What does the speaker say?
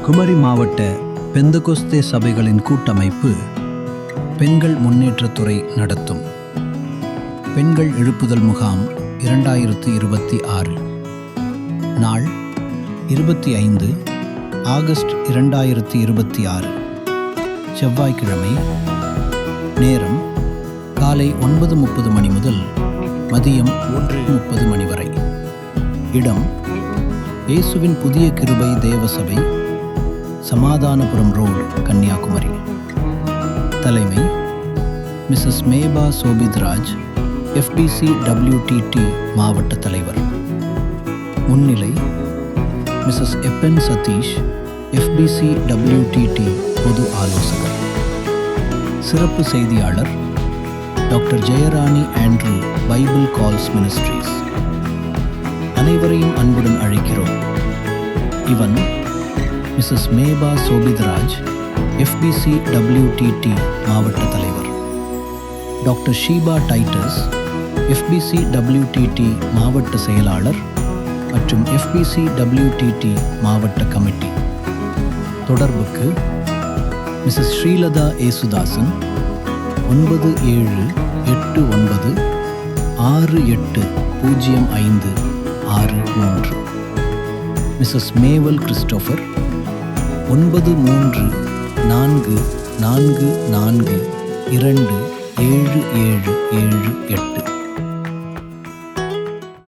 குமரி மாவட்ட பெந்தகோஸ்தே சபைகளின் கூட்டமைப்பு பெண்கள் முன்னேற்றத்துறை நடத்தும் பெண்கள் எழுப்புதல் முகாம் 2026 நாள் 25 ஆகஸ்ட் 2026 செவ்வாய்க்கிழமை. நேரம் காலை 9:30 மணி முதல் மதியம் 1:30 மணி வரை. இடம் இயேசுவின் புதிய கிருபை தேவசபை, சமாதானபுரம் ரோடு, கன்னியாகுமரி. தலைமை mrs Meba Sobithraj, FBC WTT மாவட்ட தலைவர். முன்னிலை mrs Eppan Sathish, FBC WTT பொது ஆலோசகர். சிறப்பு செய்தியாளர் doctor Jayarani Andrew, Bible calls ministries. அனைவரையும் அன்புடன் அழைக்கிறோம். இவன் mrs Meba Sobithraj, FBC WTT மாவட்ட தலைவர். Doctor Sheeba Titus, FBC WTT மாவட்ட செயலாளர் மற்றும் FBC WTT மாவட்ட கமிட்டி. தொடர்புக்கு mrs Srilatha Yesudasan 9789680563. Mrs Meval Christopher 9344427778.